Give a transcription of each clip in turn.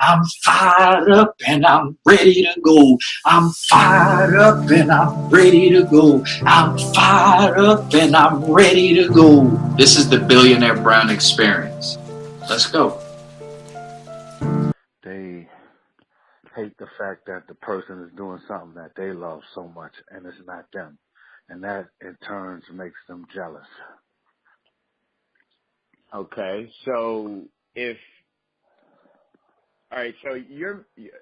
I'm fired up and I'm ready to go. I'm fired up and I'm ready to go. I'm fired up and I'm ready to go. This is the Billionaire Brown Experience. Let's go. They hate the fact that the person is doing something that they love so much and it's not them. And that in turn makes them jealous. Okay, so all right, so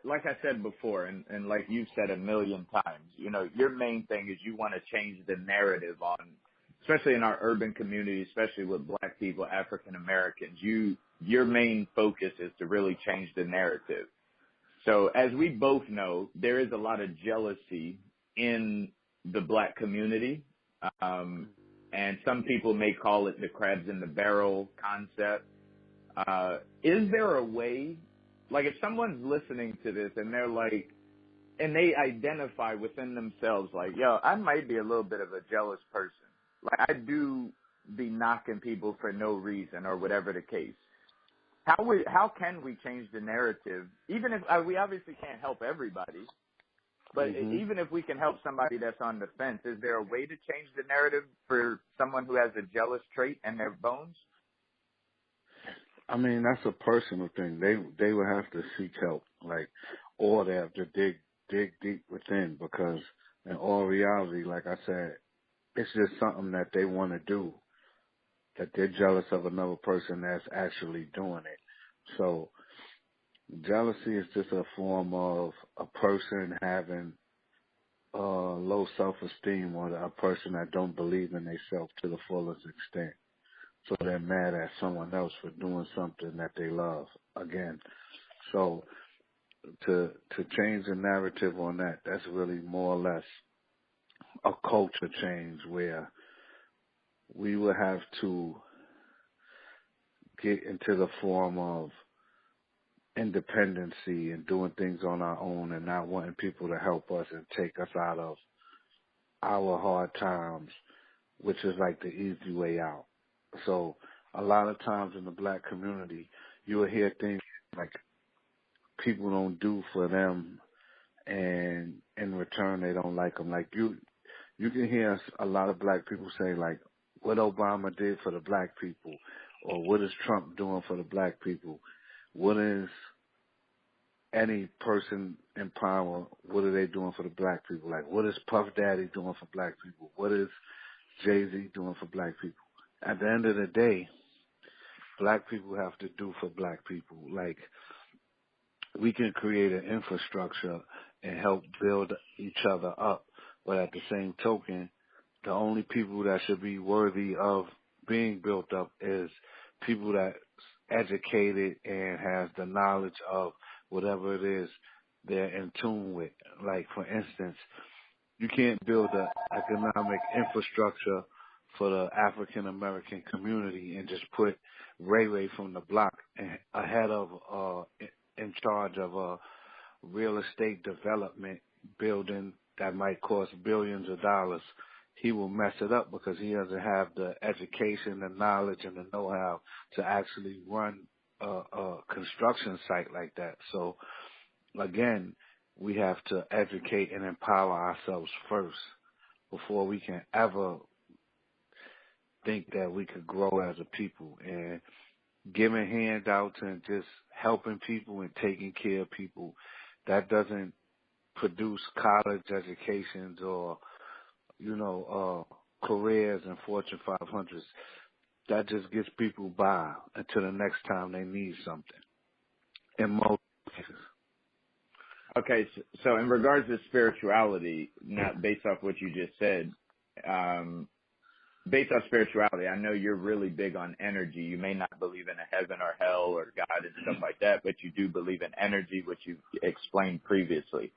like I said before, and like you've said a million times, your main thing is you want to change the narrative on, especially in our urban community, especially with Black people, African Americans. Your main focus is to really change the narrative. So as we both know, there is a lot of jealousy in the Black community. And some people may call it the crabs in the barrel concept. Is there a way, like if someone's listening to this and they're like, and they identify within themselves like, yo, I might be a little bit of a jealous person. Like I do be knocking people for no reason or whatever the case. How can we change the narrative? Even if we obviously can't help everybody, but even if we can help somebody that's on the fence, is there a way to change the narrative for someone who has a jealous trait in their bones? I mean, that's a personal thing. They would have to seek help, or they have to dig deep within, because in all reality, like I said, it's just something that they want to do, that they're jealous of another person that's actually doing it. So jealousy is just a form of a person having low self-esteem, or a person that don't believe in themselves to the fullest extent. So they're mad at someone else for doing something that they love. Again, so to change the narrative on that, that's really more or less a culture change, where we will have to get into the form of independency and doing things on our own, and not wanting people to help us and take us out of our hard times, which is like the easy way out. So a lot of times in the Black community, you will hear things like people don't do for them, and in return they don't like them. Like you can hear a lot of Black people say, like, what Obama did for the Black people, or what is Trump doing for the Black people? What is any person in power, what are they doing for the Black people? Like, what is Puff Daddy doing for Black people? What is Jay-Z doing for Black people? At the end of the day, Black people have to do for Black people. Like, we can create an infrastructure and help build each other up, but at the same token, the only people that should be worthy of being built up is people that's educated and has the knowledge of whatever it is they're in tune with. Like, for instance, you can't build an economic infrastructure for the African American community and just put Ray Ray from the block ahead of, in charge of a real estate development building that might cost billions of dollars. He will mess it up because he doesn't have the education, the knowledge, and the know-how to actually run a construction site like that. So, again, we have to educate and empower ourselves first before we can ever think that we could grow as a people. And giving handouts and just helping people and taking care of people, that doesn't produce college educations or, careers in Fortune 500s. That just gets people by until the next time they need something, in most cases. Okay, so in regards to spirituality, not based off what you just said, based on spirituality, I know you're really big on energy. You may not believe in a heaven or hell or God and stuff like that, but you do believe in energy, which you explained previously.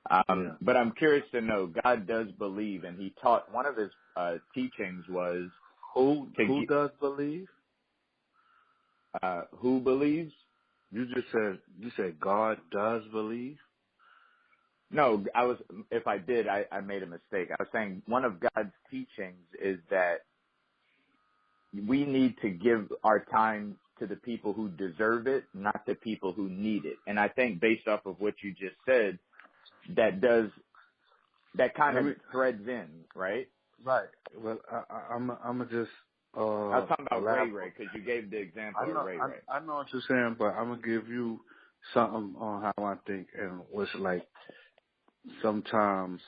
But I'm curious to know, God does believe, and he taught, one of his teachings was... Who does believe? Who believes? You said God does believe? No, if I did, I made a mistake. I was saying one of God's teachings is that we need to give our time to the people who deserve it, not the people who need it. And I think based off of what you just said, that kind of threads in, right? Right. Well, I'm gonna just I was talking about Ray elaborate. because you gave the example of Ray. I know what you're saying, but I'm gonna give you something on how I think and what's like. Sometimes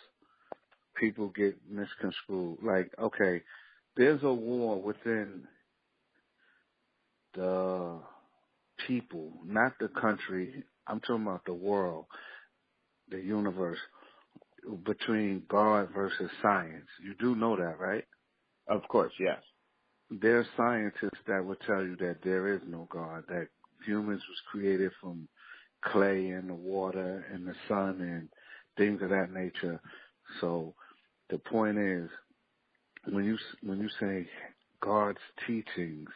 people get misconstrued. Like, okay, there's a war within the people, not the country. I'm talking about the world, the universe, between God versus science. You do know that, right? Of course, yes. There are scientists that will tell you that there is no God, that humans was created from clay and the water and the sun and things of that nature. So the point is, when you say God's teachings,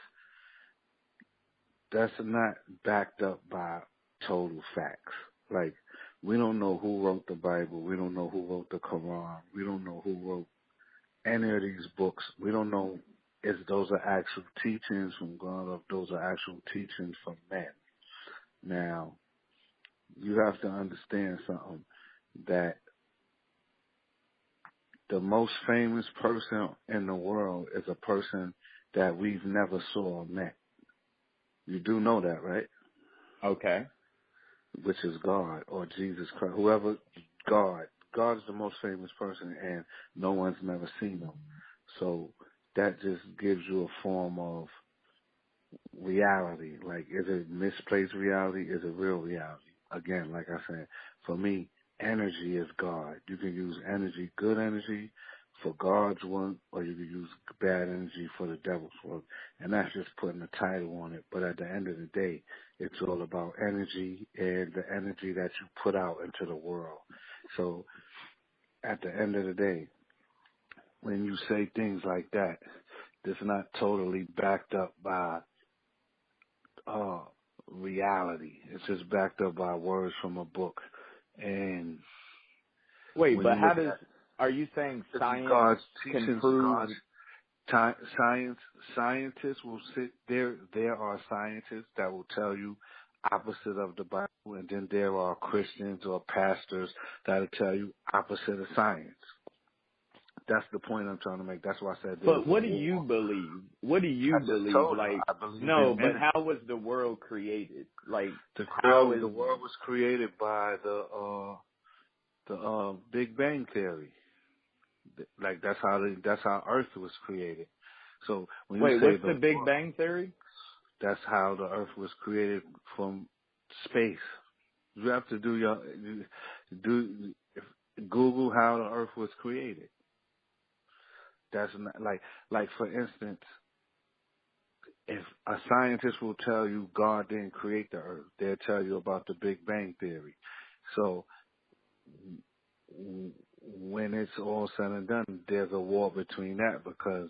that's not backed up by total facts. Like, we don't know who wrote the Bible. We don't know who wrote the Quran. We don't know who wrote any of these books. We don't know if those are actual teachings from God or if those are actual teachings from men. Now, you have to understand something, that the most famous person in the world is a person that we've never saw or met. You do know that, right? Okay. Which is God or Jesus Christ, whoever. God is the most famous person, and no one's never seen him. So that just gives you a form of reality. Like, is it misplaced reality? Is it real reality? Again, like I said, for me, energy is God. You can use energy, good energy, for God's work, or you can use bad energy for the devil's work. And that's just putting a title on it. But at the end of the day, it's all about energy and the energy that you put out into the world. So at the end of the day, when you say things like that, it's not totally backed up by reality. It's just backed up by words from a book. And wait, but are you saying science God's can teachings, prove? Scientists will sit there. There are scientists that will tell you opposite of the Bible, and then there are Christians or pastors that will tell you opposite of science. That's the point I'm trying to make. That's why I said. But what do you believe? What do you believe? Like, I believe no, but how was the world created? Like, the the world was created by the Big Bang Theory. Like, that's how Earth was created. So when you say what's the Big Bang Theory? That's how the Earth was created from space. You have to Google how the Earth was created. That's not like for instance, if a scientist will tell you God didn't create the Earth, they'll tell you about the Big Bang Theory. So when it's all said and done, there's a war between that, because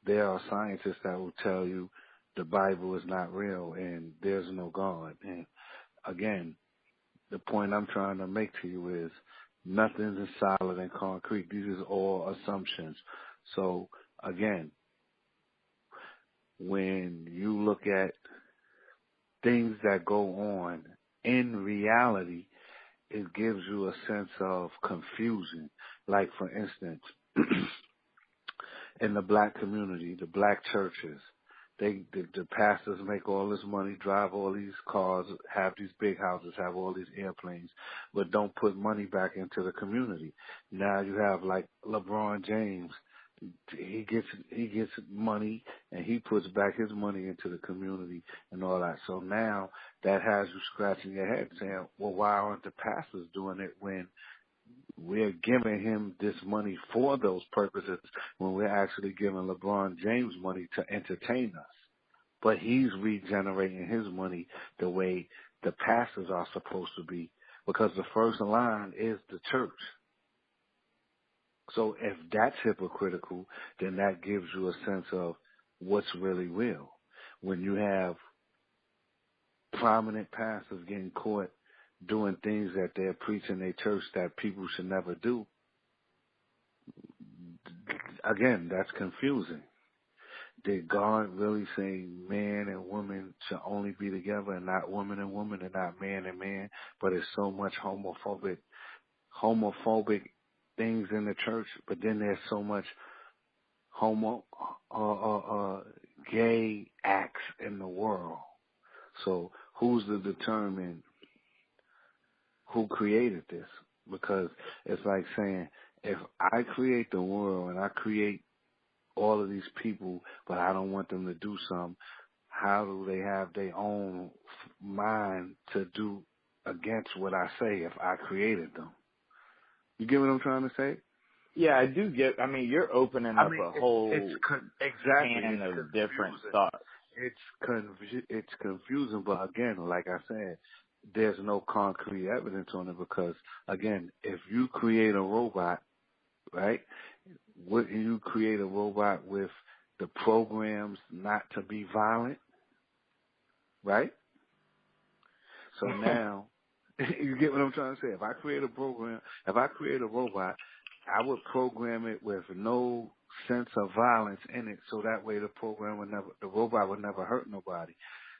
there are scientists that will tell you the Bible is not real and there's no God. And again, the point I'm trying to make to you is nothing is solid and concrete. These are all assumptions. So again, when you look at things that go on in reality, it gives you a sense of confusion. Like, for instance, in the black community, the black churches, the pastors make all this money, drive all these cars, have these big houses, have all these airplanes, but don't put money back into the community. Now you have like LeBron James. He gets money and he puts back his money into the community and all that. So now that has you scratching your head saying, well, why aren't the pastors doing it when we're giving him this money for those purposes, when we're actually giving LeBron James money to entertain us? But he's regenerating his money the way the pastors are supposed to be, because the first line is the church. So if that's hypocritical, then that gives you a sense of what's really real. When you have prominent pastors getting caught doing things that they're preaching their church that people should never do, again, that's confusing. did God really say man and woman should only be together and not woman and woman and not man and man? But it's so much homophobic things in the church, but then there's so much gay acts in the world. So who's to determine who created this? Because it's like saying, if I create the world and I create all of these people, but I don't want them to do something, how do they have their own mind to do against what I say if I created them? You get what I'm trying to say? Yeah, I do get. I mean, you're opening up a whole can of different thoughts. It's confusing, but again, like I said, there's no concrete evidence on it because, again, if you create a robot, right, wouldn't you create a robot with the programs not to be violent, right? So now, you get what I'm trying to say? If I create a robot, I would program it with no sense of violence in it, so that way the robot would never hurt nobody.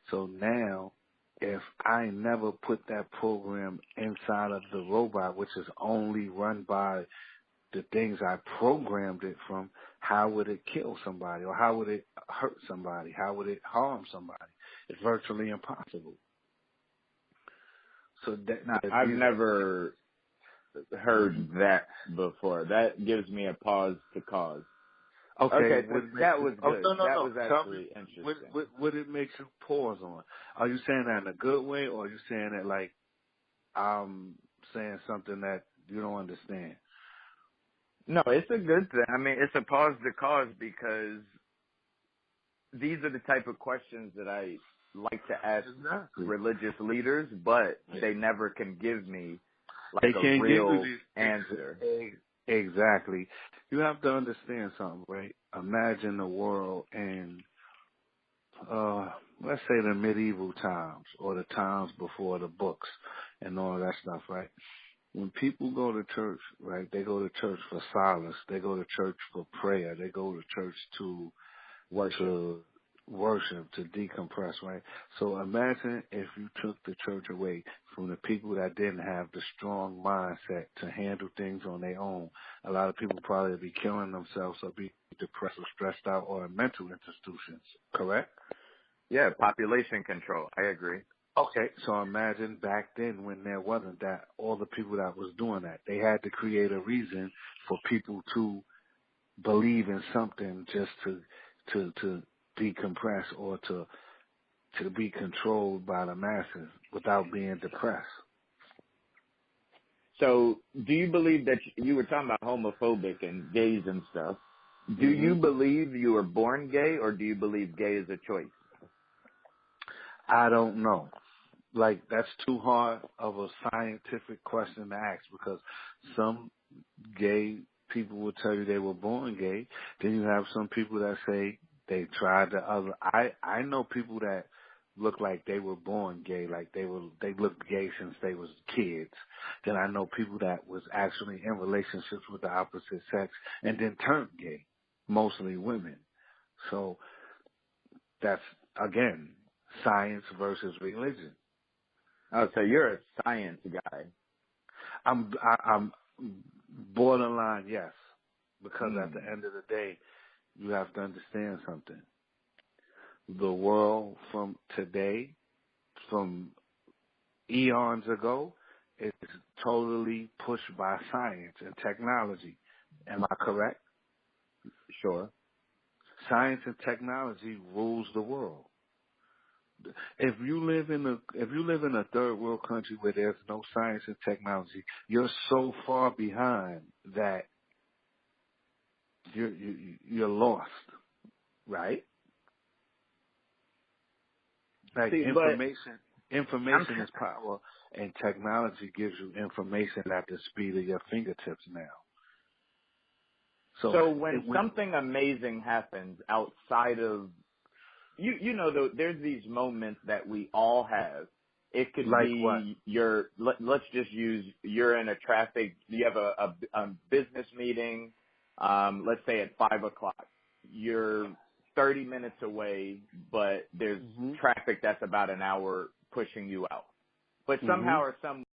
So now, if I never put that program inside of the robot, which is only run by the things I programmed it from, how would it kill somebody, or how would it hurt somebody? How would it harm somebody? It's virtually impossible. So I've never heard that before. That gives me a pause to cause. Okay, that was good. No. That was actually interesting. What it makes you pause on? Are you saying that in a good way, or are you saying it like I'm saying something that you don't understand? No, it's a good thing. I mean, it's a pause to cause because these are the type of questions that I like to ask religious leaders, but they never can give me like a real answer. Exactly. You have to understand something, right? Imagine the world in, let's say the medieval times or the times before the books and all that stuff, right? When people go to church, right, they go to church for solace. They go to church for prayer. They go to church to worship, to decompress, right? So imagine if you took the church away from the people that didn't have the strong mindset to handle things on their own. A lot of people probably would be killing themselves or be depressed or stressed out or in mental institutions, correct? Yeah, population control. I agree. Okay, so imagine back then when there wasn't that, all the people that was doing that, they had to create a reason for people to believe in something just to decompress or to be controlled by the masses without being depressed. So do you believe that you were talking about homophobic and gays and stuff? Do you believe you were born gay, or do you believe gay is a choice? I don't know. Like, that's too hard of a scientific question to ask because some gay people will tell you they were born gay. Then you have some people that say they tried the other. I know people that look like they were born gay, like they looked gay since they was kids. Then I know people that was actually in relationships with the opposite sex and then turned gay, mostly women. So that's, again, science versus religion. Oh, so you're a science guy. I'm borderline, yes, because at the end of the day, you have to understand something. The world from today, from eons ago, is totally pushed by science and technology. Am I correct? Sure. Science and technology rules the world. If you live in a third world country where there's no science and technology, you're so far behind that you're lost, right? Like, information is power, and technology gives you information at the speed of your fingertips now. So when something amazing happens outside of you know, there's these moments that we all have. It could like be what? Let's just use, you're in you have a business meeting, let's say at 5:00. You're 30 minutes away, but there's traffic that's about an hour pushing you out. But somehow or some